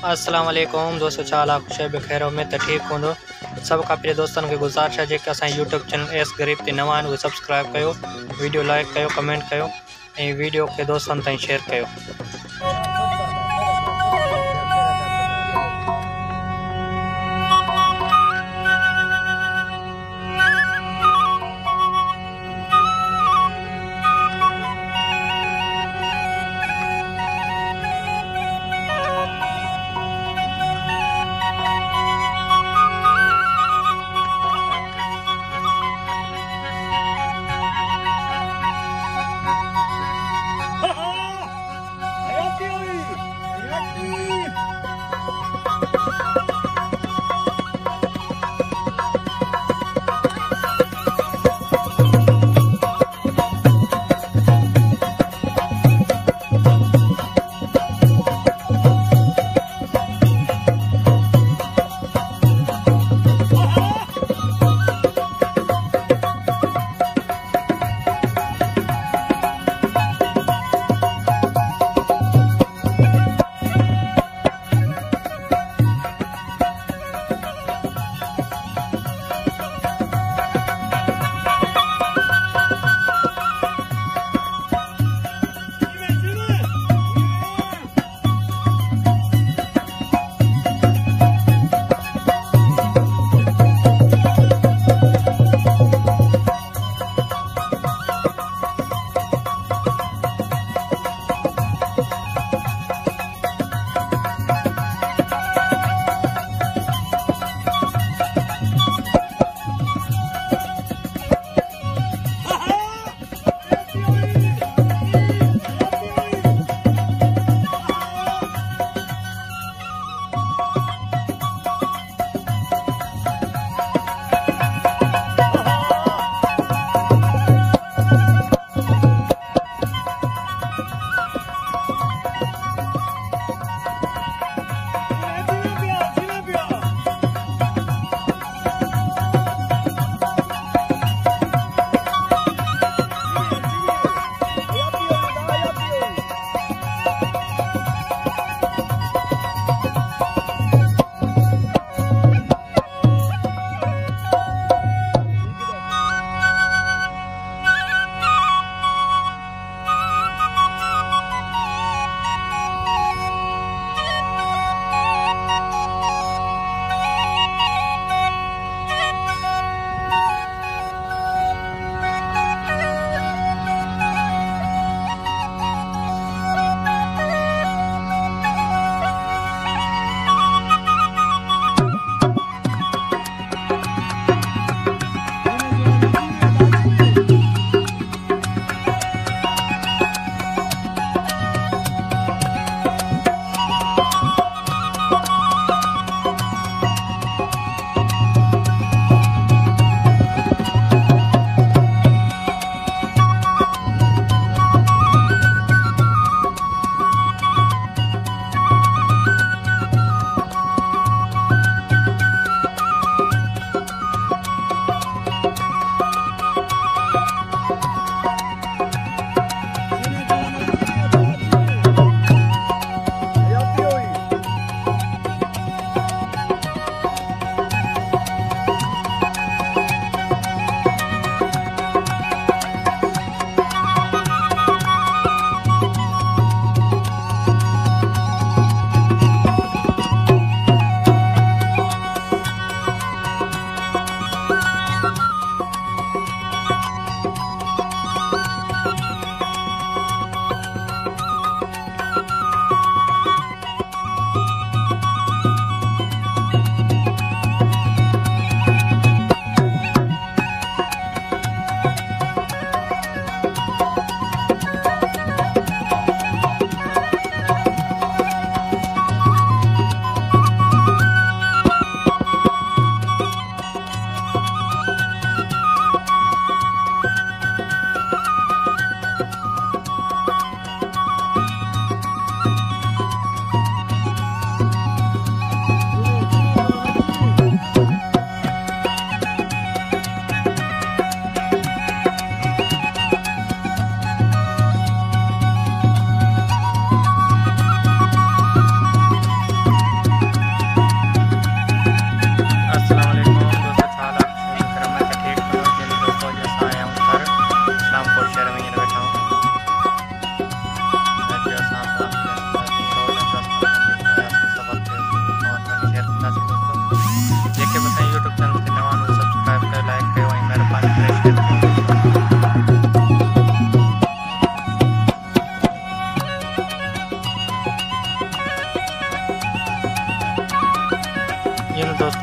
अस्सलाम वालेकुम दोस्तों, चाल आप खुश बखैर में तो ठीक हूँ। सब का प्रिय दोस्तों के गुजारिश है जो अस यूट्यूब चैनल एस गरीब ते नवा वो सब्सक्राइब कयो, वीडियो लाइक कयो, कमेंट कयो, वीडियो के दोस्तों ताईं शेयर कयो।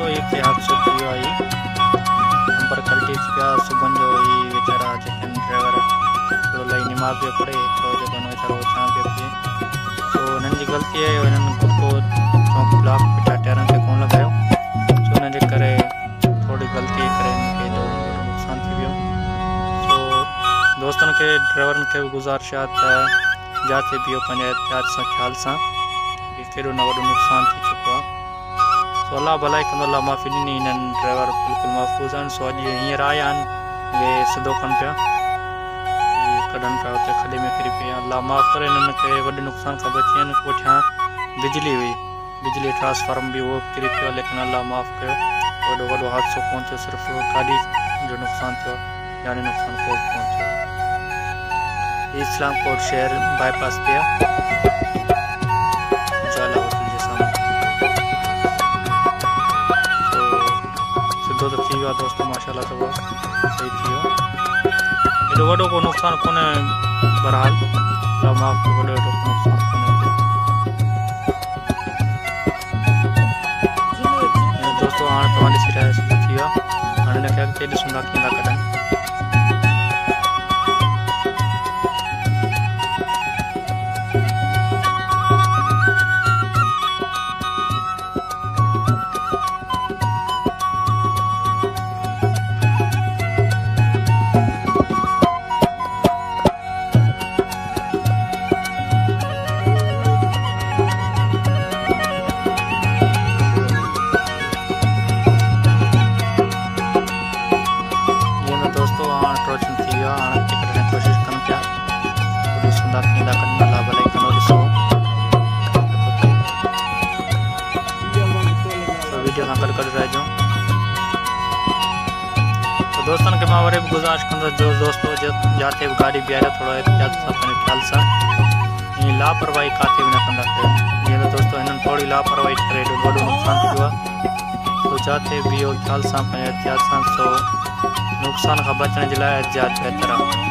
दोस्तों ये हादसो थी आई नंबर कल्टी पिया सुबह जो ही वीचारा ड्राइवर थोड़ा लई नमाज पे पढ़े तो जो वीचारा चाँ पे पिए तो इन्हनि जी गलती है इन्हनि कुत्तो चौक ब्लॉक पिटा टायरनि खे कोन लगायो सो इन जे करे थोड़ी गलती करे इनके जो नुक़सान थी वियो सो दोस्तन के ड्राइवरन के गुज़ारिश आहे त जाते पियो पंहिंजे एहतियात सां ख़्याल सां कि केॾो न वॾो नुक़सान थी चुको आहे सो अल्लाह भलाई कंदो अल्लाह माफ़ी ॾिनी इन्हनि ड्राइवर बिल्कुलु महफ़ूज़ आहिनि सो अॼु हींअर आया आहिनि वे सिधो कनि पिया कढनि पिया उते खॾे में किरी पिया अल्लाह माफ़ करे इन्हनि खे वॾे नुक़सान खां बची आहिनि पुठियां बिजली हुई बिजली ट्रांसफार्म भी वो किरी पियो लेकिन अल्लाह माफ़ कयो वॾो हादसो कोन थियो सिर्फ़ु गाॾी जो नुक़सान थियो जानी नुक़सान को कोन थियो इस्लाम कोट शहर बाईपास पे उजाला होटल के सामने तो सिद्धो तो थी वियो दोस्तों माशाल्लाह तो सही थी एडो वडो को नुक़सान कोने बहरहाल अल्लाह माफ़ को वडो को नुक़सान कोने दोस्तों हाँ तमारी सीटा थी वियो हाणे न के ॾिसूं था कींदा कढनि दोस्तन के मैं वरी गुजारिश कंदो जो दोस्तों जाते भी गाड़ी बीहारे थोड़ा एहतियात सां पंहिंजे ख़्याल सां ईअं लापरवाही काथे भी न कंदा कयो जीअं त दोस्तों हिननि थोड़ी लापरवाही करे एॾो वॾो नुक़सान थी वियो आहे तो जाते भी इहो ख़्याल सां पंहिंजे एहतियात सां सो नुक़सान खां बचण जे लाइ एहतियात बहितर आहे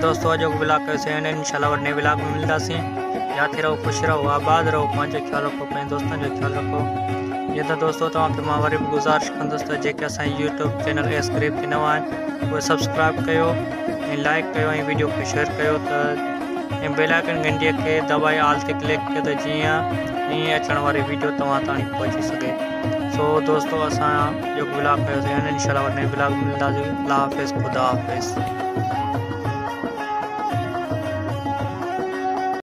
दोस्तों अॼु ब्लॉग कयोसीं इंशाल्लाह वरी नए ब्लॉग में मिलंदासीं जाते रहो खुश रहो आबाद रहो पंहिंजो ख्याल रखो पंहिंजे दोस्तनि जो ख्याल रखो ये तो दोस्तों तव्हांखे मां वरी गुज़ारिश कंदुसि त जेके असांजे यूट्यूब चैनल एस गरीब के नवां आहिनि उहे सब्सक्राइब कयो ऐं लाइक कयो ऐं वीडियो खे शेयर कयो त ऐं बेल आइकन घंटीअ खे दबाए ऑल ते क्लिक कयो त जीअं ईअं अचण वारी वीडियो तव्हां ताईं पहुची सघे सो दोस्तों असां जो ब्लॉग कयोसीं इंशाल्लाह वरी नए ब्लॉग में मिलंदासीं अल्लाह हाफ़िज़ खुदा हाफ़िज़।